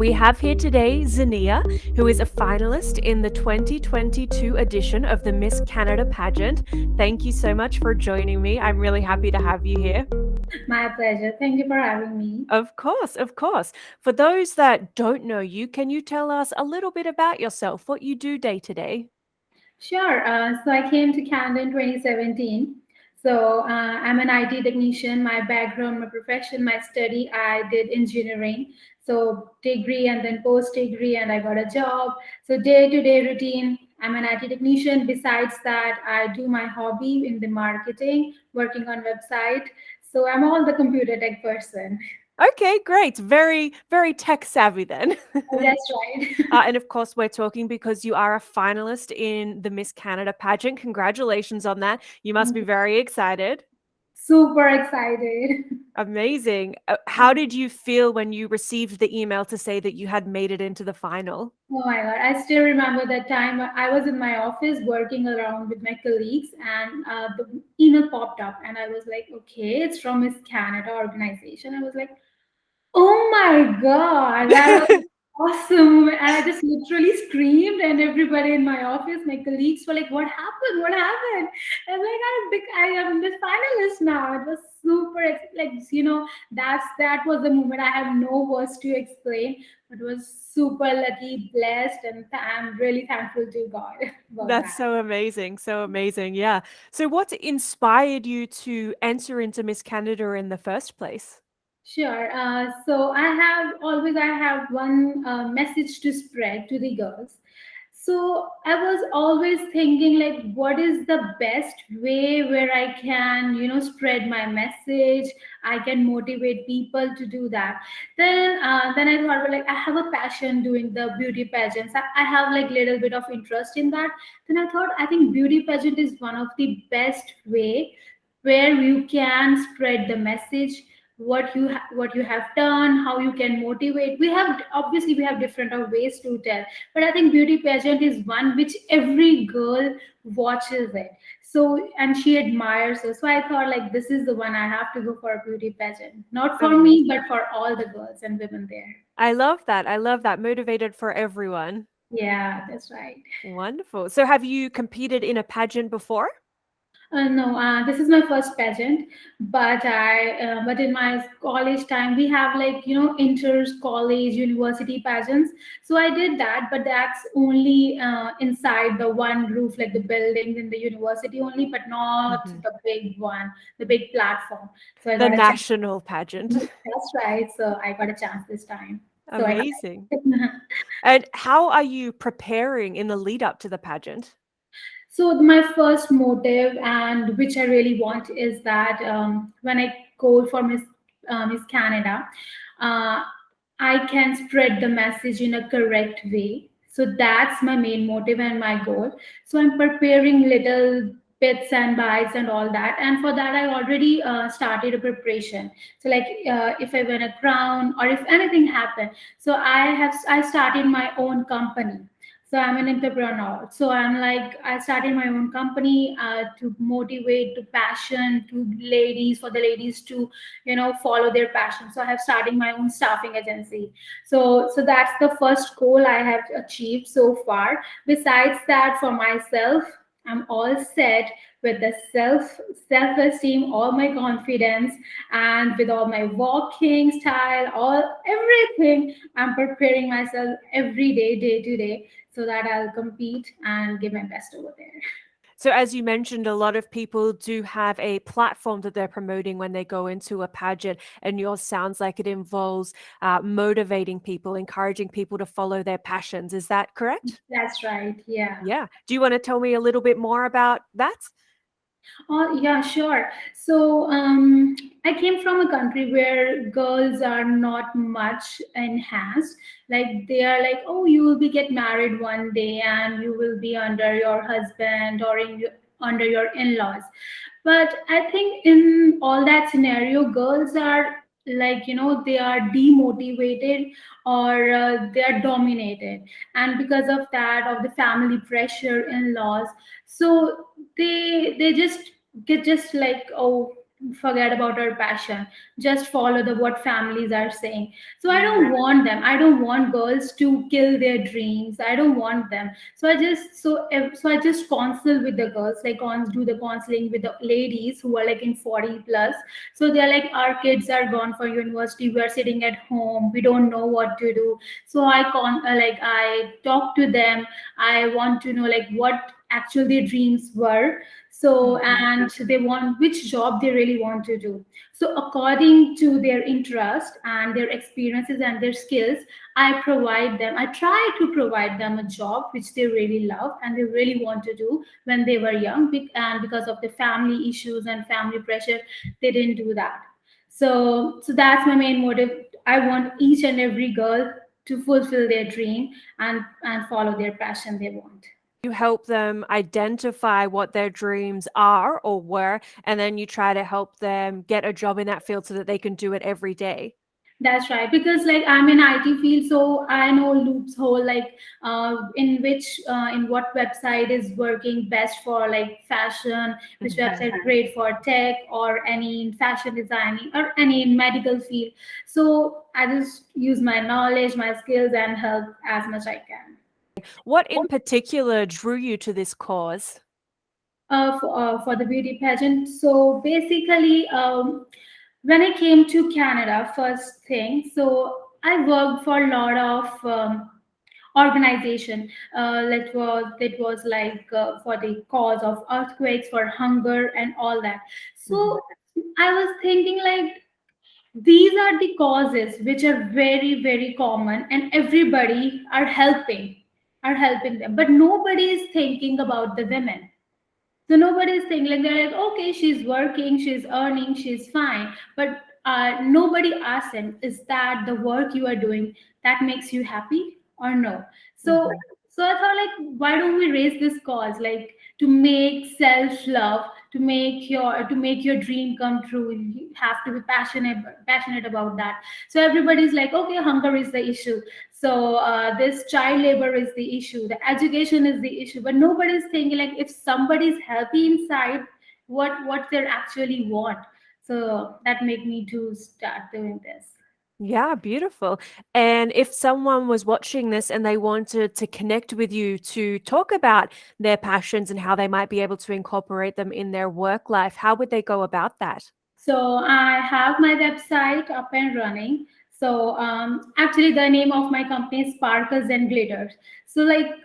We have here today Zinnia, who is a finalist in the 2022 edition of the Miss Canada pageant. Thank you so much for joining me. I'm really happy to have you here. My pleasure. Thank you for having me. Of course, of course. For those that don't know you, can you tell us a little bit about yourself, what you do day to day? Sure. So I came to Canada in 2017. So I'm an IT technician. My background, my profession, my study, I did engineering. So degree and then post degree, and I got a job. So day to day routine, I'm an IT technician. Besides that, I do my hobby in the marketing, working on website. So I'm all the computer tech person. Okay, great. Very, very tech savvy then. That's right. And of course, we're talking because you are a finalist in the Miss Canada pageant. Congratulations on that. You must be very excited. Super excited. Amazing. How did you feel when you received the email to say that you had made it into the final? Oh my God, I still remember that time I was in my office working around with my colleagues, and the email popped up, and I was like, okay, it's from Miss Canada organization. I was like, oh my God, that was awesome. And I just literally screamed, and everybody in my office, my colleagues were like, what happened? What happened? I was like, I am the finalist now. It was super, like, that was the moment. I have no words to explain. It was super lucky, blessed, and I'm really thankful to God about That's that. so amazing. So amazing. Yeah. So, what inspired you to enter into Miss Canada in the first place? Sure. So I have one message to spread to the girls. So I was always thinking like, what is the best way where I can, spread my message? I can motivate people to do that. Then I thought, well, like I have a passion doing the beauty pageants. I have like little bit of interest in that. Then I thought, I think beauty pageant is one of the best way where you can spread the message, what you have done, how you can motivate. We have, obviously we have different of ways to tell, but I think beauty pageant is one which every girl watches it, so and she admires her. So I thought like this is the one, I have to go for a beauty pageant, not for me Amazing. but for all the girls and women there. I love that. I love that. Motivated for everyone. Yeah, that's right. Wonderful. So, have you competed in a pageant before? No, this is my first pageant, but in my college time we have like inter college university pageants. So I did that, but that's only inside the one roof, like the buildings in the university only, but not Mhm. the big one, the big platform. So I The got a chance. national pageant. That's right. So I got a chance this time. So I got. Amazing. And how are you preparing in the lead up to the pageant? So my first motive, and which I really want, is that when I go for Miss Canada, uh, I can spread the message in a correct way. So that's my main motive and my goal. So I'm preparing little bits and bytes and all that, and for that I already started a preparation. So like if I win a crown or if anything happened, so I started my own company. So I'm an entrepreneur. So I'm like, I started my own company to motivate, to passion, to ladies, for the ladies to follow their passion. So I have started my own staffing agency. So that's the first goal I have achieved so far. Besides that, for myself, I'm all set with the self esteem, all my confidence, and with all my walking style, all everything. I'm preparing myself every day, day to day, so that I'll compete and give my best over there. So, as you mentioned, a lot of people do have a platform that they're promoting when they go into a pageant, and yours sounds like it involves motivating people, encouraging people to follow their passions. Is that correct? That's right. Yeah. Yeah. Do you want to tell me a little bit more about that? Oh, yeah, sure. So, I came from a country where girls are not much enhanced. Like they are like, oh, you will be get married one day, and you will be under your husband or under your in-laws. But I think in all that scenario, girls are like they are demotivated, or they are dominated, and because of that, of the family pressure, in-laws, so they just get just like, oh, forget about our passion, just follow the what families are saying. So I Mm. don't want them, I don't want girls to kill their dreams, I don't want them. So I just counsel with the girls, like do the counseling with the ladies who are like in 40 plus. So they're like, our kids are gone for university, we are sitting at home, we don't know what to do. So I talk to them, I want to know like what actual their dreams were. So Mhm. and they want which job they really want to do. So according to their interest and their experiences and their skills, I try to provide them a job which they really love and they really want to do when they were young, and because of the family issues and family pressure, they didn't do that. So that's my main motive. I want each and every girl to fulfill their dream and follow their passion they want. You help them identify what their dreams are or were, and then you try to help them get a job in that field so that they can do it every day. That's right, because like I'm in IT field, so I know loops hole, like in what website is working best for like fashion, which Mhm. website great for tech or any in fashion designing or any in medical field. So I just use my knowledge, my skills, and help as much I can. What in particular drew you to this cause? For the beauty pageant. So basically, when I came to Canada, first thing, so I worked for a lot of organization. That was like for the cause of earthquakes, for hunger, and all that. Mhm. So I was thinking like these are the causes which are very very common, and everybody are helping them, but nobody is thinking about the women. So nobody's thinking like they're like, okay, she's working, she's earning, she's fine. But nobody asks them, is that the work you are doing that makes you happy or no? So Mhm. so I thought like, why don't we raise this cause, like to make self love, to make your dream come true. You have to be passionate about that. So everybody's like, okay, hunger is the issue, so this child labor is the issue, the education is the issue, but nobody's thinking like if somebody's happy inside, what they actually want. So that made me to start doing this. Yeah, beautiful. And if someone was watching this and they wanted to connect with you to talk about their passions and how they might be able to incorporate them in their work life, how would they go about that? So I have my website up and running. So actually, the name of my company is Sparkles and Glitters. So like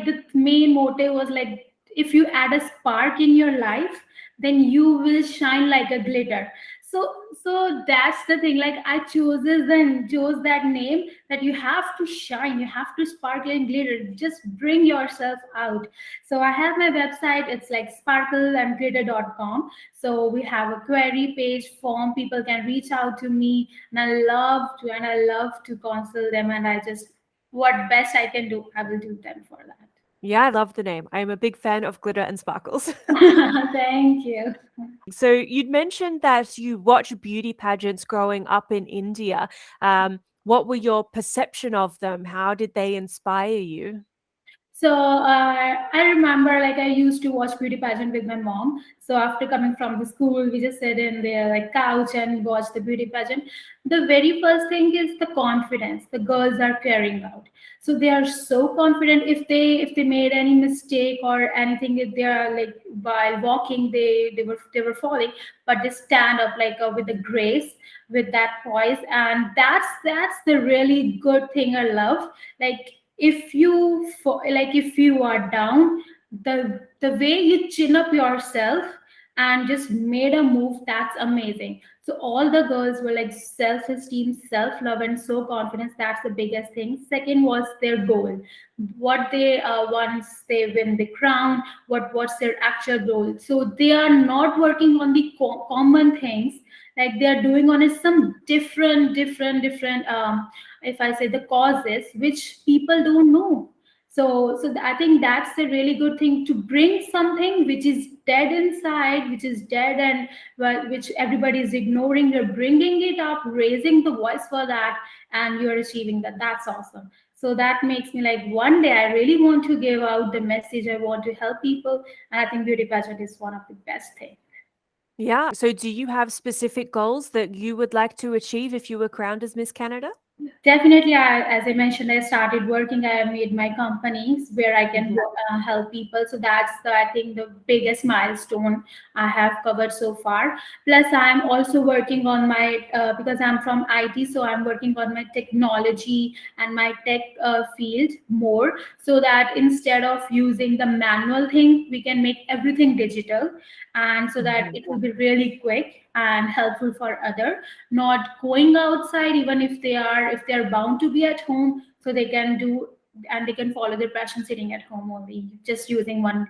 the main motive was like, if you add a spark in your life, then you will shine like a glitter. So that's the thing. Like I chose that name, that you have to shine, you have to sparkle and glitter. Just bring yourself out. So I have my website. It's like sparkleandglitter.com. So we have a query page form. People can reach out to me, and I love to counsel them. And I just what best I can do, I will do them for Yeah, I love the name. I'm a big fan of glitter and sparkles. that. Thank you. So you'd mentioned that you watch beauty pageants growing up in India. What were your perception of them? How did they inspire you? So I remember like I used to watch beauty pageant with my mom. So after coming from the school, we just sit in the like couch and watch the beauty pageant. The very first thing is the confidence the girls are carrying out. So they are so confident. If they made any mistake or anything, if they are like while walking, they were falling, but they stand up like with the grace, with that poise, and that's the really good thing I love. Like if you are down, the way you chin up yourself and just made a move, that's amazing. So all the girls were like self-esteem, self-love, and so confidence. That's the biggest thing. Second was their goal, what they once they win the crown, what's their actual goal. So they are not working on the common things, like they are doing on a some different if I say the causes which people don't know. So I think that's a really good thing, to bring something which is dead inside, which is dead, and well, which everybody is ignoring. You're bringing it up, raising the voice for that, and you're achieving that. That's awesome. So that makes me like, one day I really want to give out the message. I want to help people, and I think beauty pageant is one of the best things. Yeah. So do you have specific goals that you would like to achieve if you were crowned as Miss Canada? Definitely, as I mentioned, I started working. I have made my companies where I can Mhm. help people. So that's I think the biggest milestone I have covered so far. Plus, I'm also working on my because I'm from IT, so I'm working on my technology and my tech field more, so that instead of using the manual thing, we can make everything digital, and so that Mhm. it will be really quick and helpful for other, not going outside even if they're bound to be at home, so they can do and they can follow their passion sitting at home only, just using one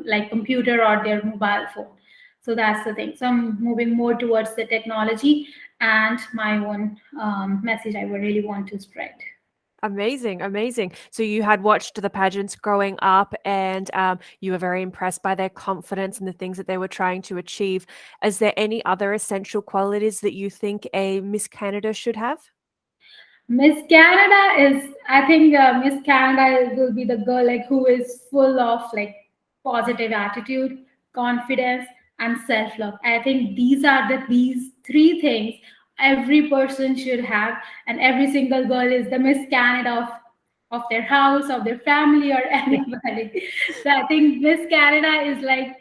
like computer or their mobile phone. So that's the thing. So I'm moving more towards the technology and my own message I would really want to spread. Amazing, amazing. So you had watched the pageants growing up, and you were very impressed by their confidence and the things that they were trying to achieve. Is there any other essential qualities that you think a Miss Canada should have? Miss Canada is, I think, Miss Canada will be the girl like who is full of like positive attitude, confidence, and self love. I think these three things every person should have, and every single girl is the Miss Canada of their house, of their family, or Yeah. anybody. So I think Miss Canada is like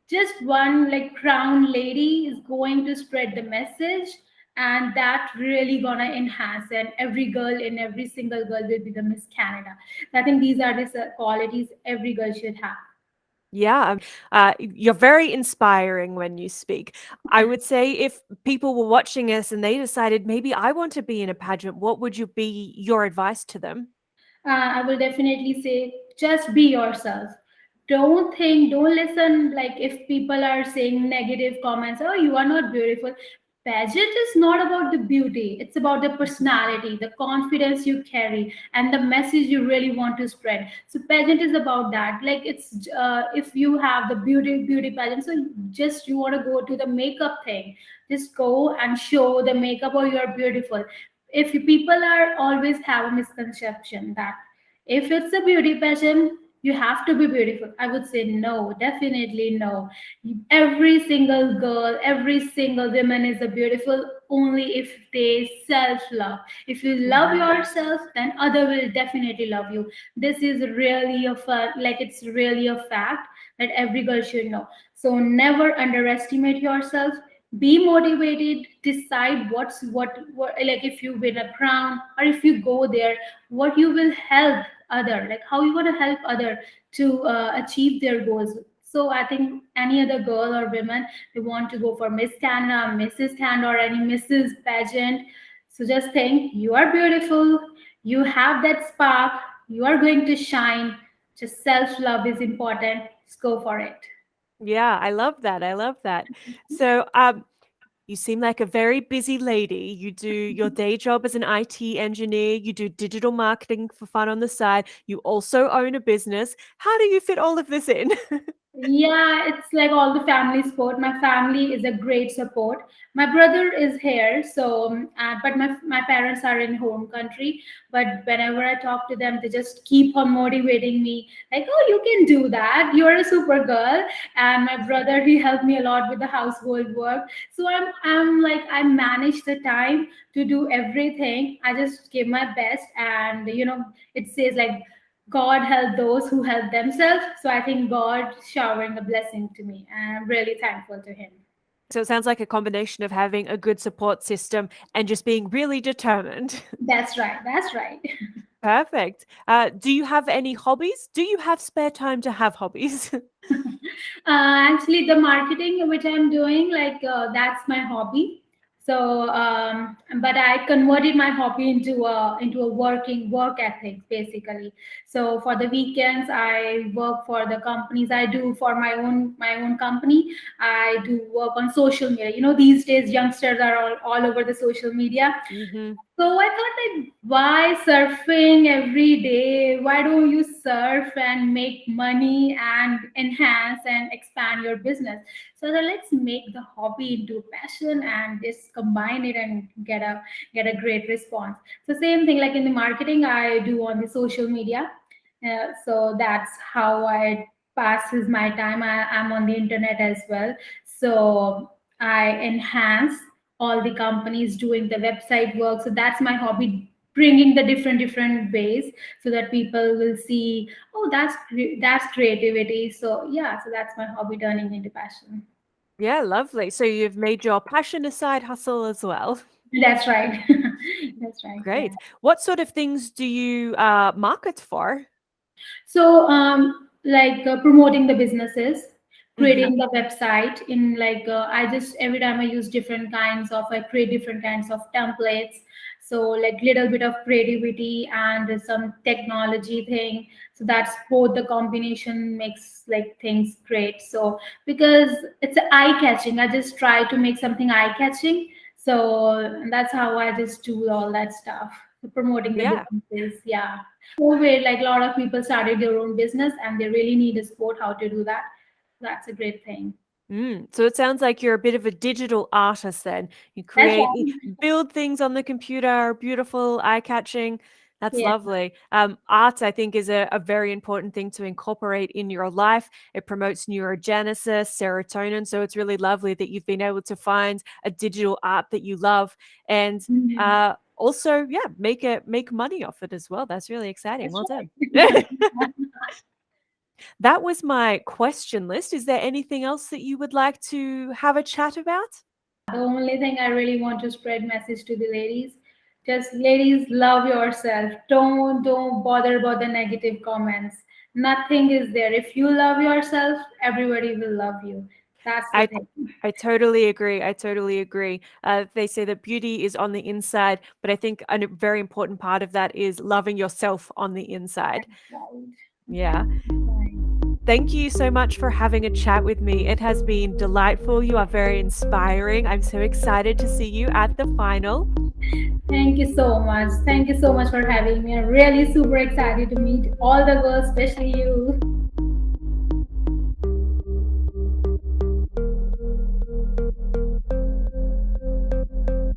just one like crown lady is going to spread the message, and that really gonna enhance, and every girl in every single girl will be the Miss Canada. I think these are the qualities every girl should have. Yeah, you're very inspiring when you speak. I would say if people were watching us and they decided maybe I want to be in a pageant, what would you be your advice to them? I will definitely say just be yourself. Don't think, don't listen like if people are saying negative comments, oh, you are not beautiful. Pageant is not about the beauty, it's about the personality, the confidence you carry, and the message you really want to spread. So, pageant is about that. Like, it's if you have the beauty pageant, so just you want to go to the makeup thing, just go and show the makeup or you're beautiful. If people are always have a misconception that if it's a beauty pageant you have to be beautiful, I would say no, definitely no. Every single girl, every single woman is a beautiful only if they self love. If you love Mhm. yourself, then other will definitely love you. This is really like it's really a fact that every girl should know. So never underestimate yourself. Be motivated, decide what like if you win a crown or if you go there, what you will help other, like how you want to help other to achieve their goals. So I think any other girl or women, they want to go for Miss Canada, Mrs. Canada, or any Mrs. Pageant, so just think you are beautiful, you have that spark, you are going to shine. Just self love is important, just go for it. Yeah, I love that. I love that. So, you seem like a very busy lady. You do your day job as an IT engineer, you do digital marketing for fun on the side, you also own a business. How do you fit all of this in? Yeah, it's like all the family support. My family is a great support. My brother is here, so but my parents are in home country. But whenever I talk to them, they just keep on motivating me, like, "Oh, you can do that. You're a super girl." And my brother, he helped me a lot with the household work. So I'm like I manage the time to do everything. I just give my best, and it says like God help those who help themselves. So I think God showering a blessing to me, and I'm really thankful to Him. So it sounds like a combination of having a good support system and just being really determined. That's right. That's right. Perfect. Do you have any hobbies? Do you have spare time to have hobbies? Actually, the marketing which I'm doing, like that's my hobby. So, but I converted my hobby into a work ethic basically. So for the weekends, I work for the companies. I do for my own company. I do work on social media. These days youngsters are all over the social media. Hmm. So I thought, like, why surfing every day? Why don't you surf and make money and enhance and expand your business? So then let's make the hobby into passion and just combine it and get a great response. So same thing like in the marketing I do on the social media. So that's how I passes my time. I'm on the internet as well. So I enhance all the companies doing the website work. So that's my hobby, bringing the different ways so that people will see, oh, that's creativity. So yeah, so that's my hobby turning into passion. Yeah, lovely. So you've made your passion a side hustle as well. That's right. That's right. Yeah. Great. What sort of things do you market for? So, like promoting the businesses, Mm-hmm. creating the website in like I just every time I use different kinds of I create different kinds of templates. So like little bit of creativity and some technology thing. So that's both the combination makes like things great. So because it's eye catching, I just try to make something eye catching. So that's how I just do all that stuff. Promoting the Yeah. businesses, yeah. COVID, like a lot of people started their own business and they really need a support how to do that. That's a great thing. So it sounds like you're a bit of a digital artist then. You That's create, you right. build things on the computer, beautiful, eye-catching. That's Yeah. lovely. Art, I think, is a very important thing to incorporate in your life. It promotes neurogenesis, serotonin. So it's really lovely that you've been able to find a digital art that you love, and Mhm. also, yeah, make money off it as well. That's really exciting. That's Well done. right. That was my question list. Is there anything else that you would like to have a chat about? The only thing I really want to spread message to the ladies, just ladies, love yourself. Don't bother about the negative comments. Nothing is there. If you love yourself, everybody will love you. That's the I thing. I totally agree. I totally agree. They say that beauty is on the inside, but I think a very important part of that is loving yourself on the inside. Right. Yeah. Right. Thank you so much for having a chat with me. It has been delightful. You are very inspiring. I'm so excited to see you at the final. Thank you so much. Thank you so much for having me. I'm really super excited to meet all the girls, especially you.